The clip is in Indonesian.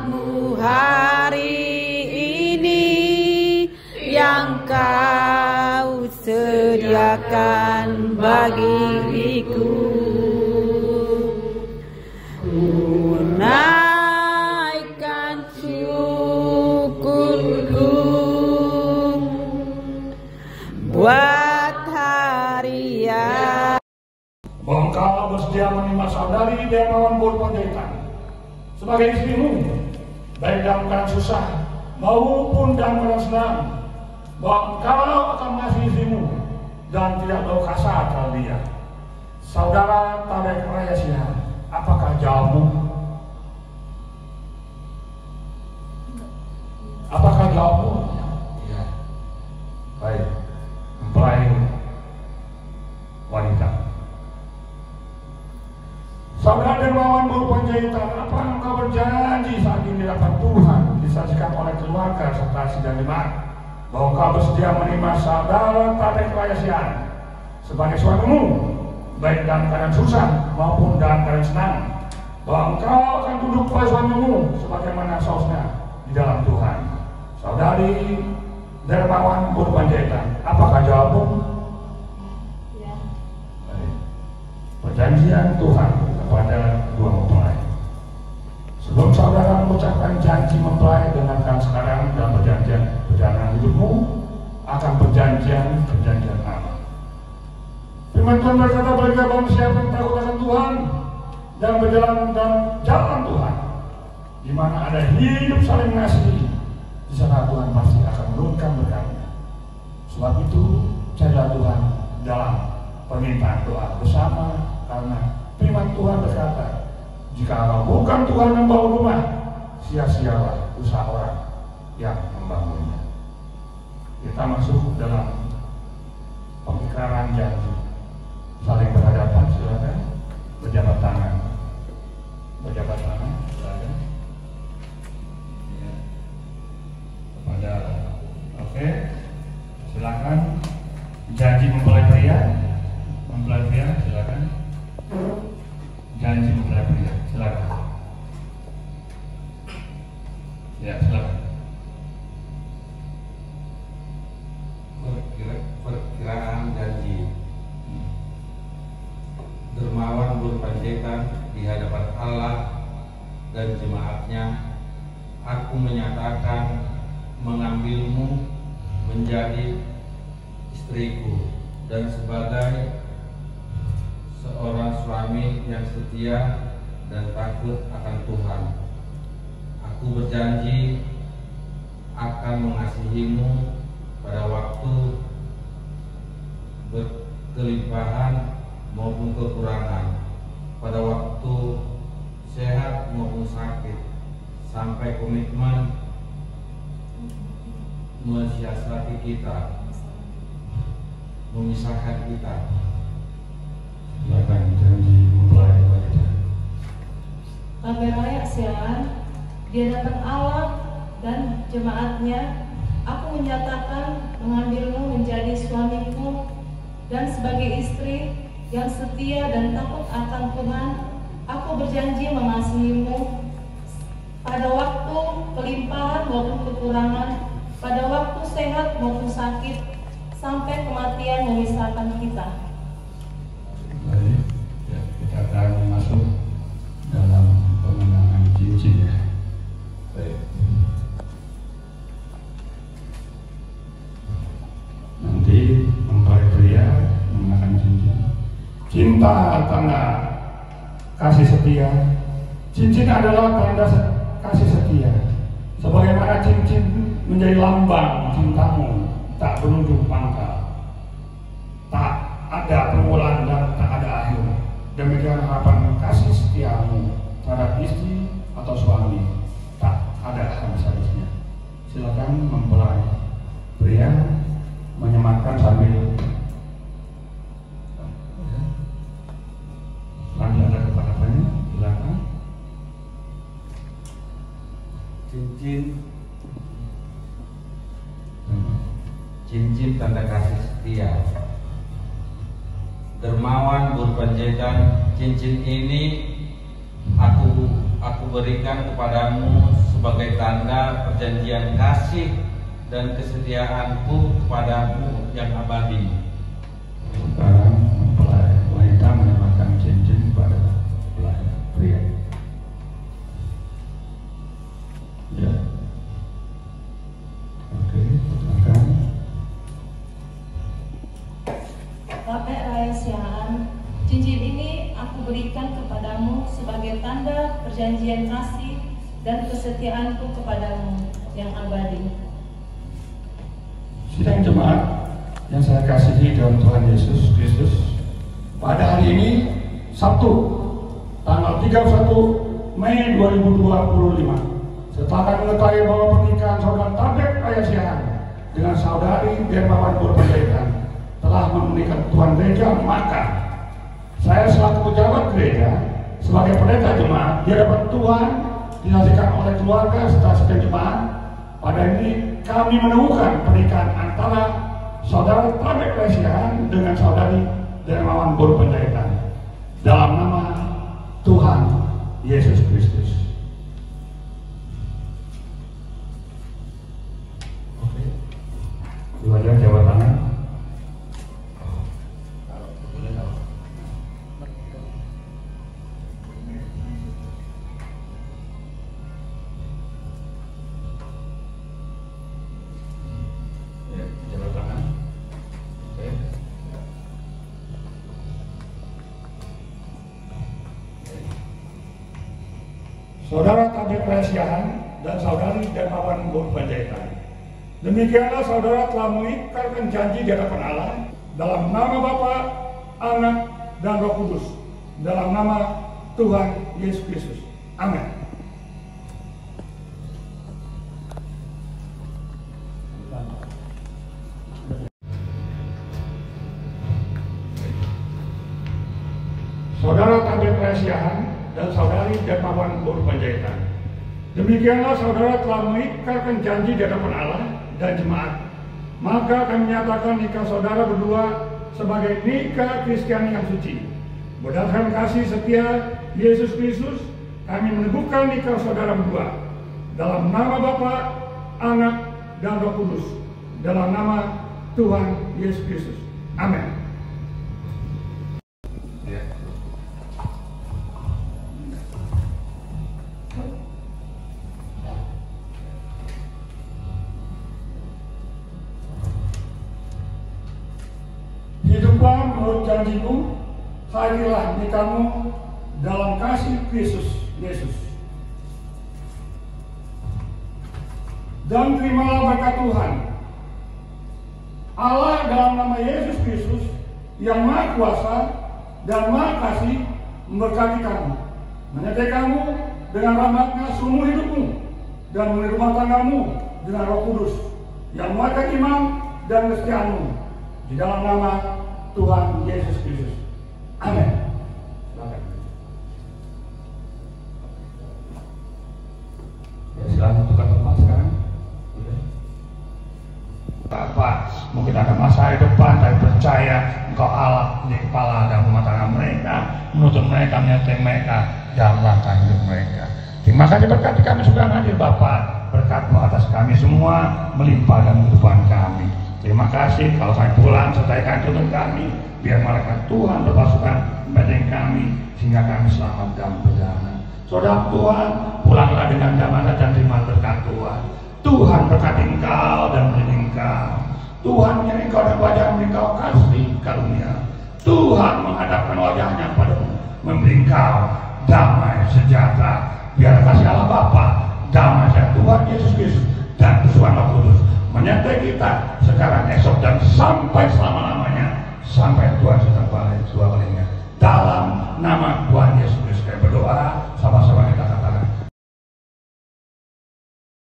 Mu hari ini yang Kau sediakan bagiku, naikkan syukurku buat hari yang Engkau bersedia menerima saudari Dermawan Purpanjaitan sebagai istrimu, baik dalam keadaan susah maupun dalam keadaan senang, bahwa engkau akan mengasihi istrimu dan tidak tahu kasar terhadap dia. Saudara Tareq Raya Sihan, apakah jawabmu? Apakah jawabmu? Ya. Baik, mempelai wanita. Saudara Dermawan Purpanjaitan, apa yang engkau berjanji saat ini di hadapan Tuhan disaksikan oleh keluarga serta sidang jemaat, bahwa engkau bersedia menerima saudara Tareq Raya Sihan sebagai suamimu, baik dalam keadaan susah maupun dalam keadaan senang, bahwa engkau akan tunduk pada suamimu sebagaimana seharusnya di dalam Tuhan. Saudari Dermawan Purpanjaitan, apakah jawabmu? Ya. Perjanjian Tuhan kepada dua mempelai. Sebelum saudara mengucapkan janji mempelai, dengarkan sekarang dalam perjalanan hidupmu akan perjanjian aman. Firman Tuhan berkata, bagi barang siapa yang takut akan Tuhan dan berjalan dalam jalan Tuhan, di mana ada hidup saling mengasihi, di sana Tuhan pasti akan menurunkan berkat-Nya. Sebab itu carilah Tuhan dalam permintaan doa bersama, karena firman Tuhan berkata, jika bukan Tuhan yang membangun rumah, sia-sialah usaha orang yang membangunnya. Kita masuk dalam pengikaran janji, saling berhadapan. Silakan berjabat tangan, silakan. Ya. Kepada, oke, silakan. Janji mempelai pria, silakan. Janji mempelai pria, silakan. Ya, silakan. Perkiraan janji. Dermawan Purpanjaitan di hadapan Allah dan jemaat-Nya, aku menyatakan mengambilmu menjadi istriku dan sebagai seorang suami yang setia dan takut akan Tuhan. Aku berjanji akan mengasihimu pada waktu berkelimpahan maupun kekurangan, pada waktu sehat maupun sakit, sampai komitmen mensiasati kita, memisahkan kita. Silakan janji mempelai wanita. Tareq Raya Sihan, di hadapan Allah dan jemaat-Nya, aku menyatakan mengambilmu menjadi suamiku dan sebagai istri yang setia dan takut akan Tuhan. Aku berjanji mengasihimu pada waktu kelimpahan maupun kekurangan, pada waktu sehat maupun sakit, sampai kematian memisahkan kita. Baik, ya, kita akan masuk dalam pengenangan cincin ya. Baik. Nanti mempelai pria mengenakan cincin. Cinta tanda kasih setia. Cincin adalah tanda kasih setia. Sebagaimana cincin menjadi lambang cintamu tak berujung pangkal, tak ada permulaan dan tak ada akhir. Demikian harapan kasih setiamu terhadap istri atau suami, tak ada habis-habisnya. Silakan mempelai pria menyematkan sambil ada kepada-padanya. Silakan. Cincin tanda kasih setia. Dermawan Purpanjaitan, cincin ini aku aku berikan kepadamu sebagai tanda perjanjian kasih dan kesetiaanku kepadamu yang abadi. Sekarang mempelai wanita menyamakan cincin pada mempelai pria. Ya. Oke, silakan. Tabek rahasiaan, cincin ini aku berikan kepadamu sebagai tanda perjanjian kasih dan kesetiaanku kepadamu yang abadi. Sidang jemaat yang saya kasihi dalam Tuhan Yesus Kristus, pada hari ini Sabtu tanggal 31 Mei 2025, setelah kami mengetahui bahwa pernikahan saudara Tabek Rahasiaan dengan saudari Dermawan Purpanjaitan telah memenuhi kebutuhan gereja, maka saya selaku pejabat gereja sebagai pendeta jemaat di hadapan Tuhan disaksikan oleh keluarga serta sidang jemaat, pada ini kami menemukan pernikahan antara saudara Tabek Rahasiaan dengan saudari Dermawan Purpanjaitan dalam nama Tuhan Yesus Kristus. Oke, silakan jawab tangan. Saudara Tabek Rahasiaan dan saudari Dermawan Purpanjaitan, demikianlah saudara telah mengikrarkan janji di hadapan Allah dalam nama Bapa, Anak, dan Roh Kudus, dalam nama Tuhan Yesus Kristus. Amin. Saudara Tabek Rahasiaan dan saudari Dermawan Purpanjaitan, demikianlah saudara telah mengikrarkan janji di hadapan Allah dan jemaat, maka kami menyatakan nikah saudara berdua sebagai nikah Kristiani yang suci. Berdasarkan kasih setia Yesus Kristus, kami meneguhkan nikah saudara berdua dalam nama Bapa, Anak, dan Roh Kudus, dalam nama Tuhan Yesus Kristus. Amin. Hiduplah menurut janjimu, hadirlah nikahmu dalam kasih Kristus Yesus. Dan terimalah berkat Tuhan Allah dalam nama Yesus Kristus yang Maha Kuasa dan Maha Kasih, memberkati kamu, menyertai kamu dengan rahmat-Nya seumur hidupmu, dan memenuhi rumah tanggamu dengan Roh Kudus yang menguatkan iman dan kesetiaanmu, di dalam nama Tuhan Yesus Kristus. Amin. Ya, silakan tukar tempat sekarang. Bapak, mungkin ada masa depan, tapi percaya Engkau Allah di kepala dan rumah tangga mereka, menuntun mereka, menyertai mereka dalam langkah hidup mereka. Terima kasih berkati kami sudah hadir Bapak. Berkat-Mu atas kami semua melimpah dalam kehidupan kami. Terima kasih, kalau kami pulang sertaikan tuntun kami, biar malaikat Tuhan berpasukan membimbing kami sehingga kami selamat dalam perjalanan. Saudara Tuhan, pulanglah dengan damai dan terima berkat Tuhan. Tuhan berkati engkau dan melindungi engkau. Tuhan menyertai engkau dan wajah engkau kasih karunia. Tuhan menghadapkan wajahnya padamu, memberi engkau damai sejahtera. Biar kasih Allah Bapa, damai sejahtera Tuhan Yesus Kristus dan persekutuan Roh Kudus menyertai kita sekarang, esok, dan sampai selama-lamanya, sampai Tuhan sedang balik dua kalinya. Dalam nama Tuhan Yesus Kristus kami berdoa, sama-sama kita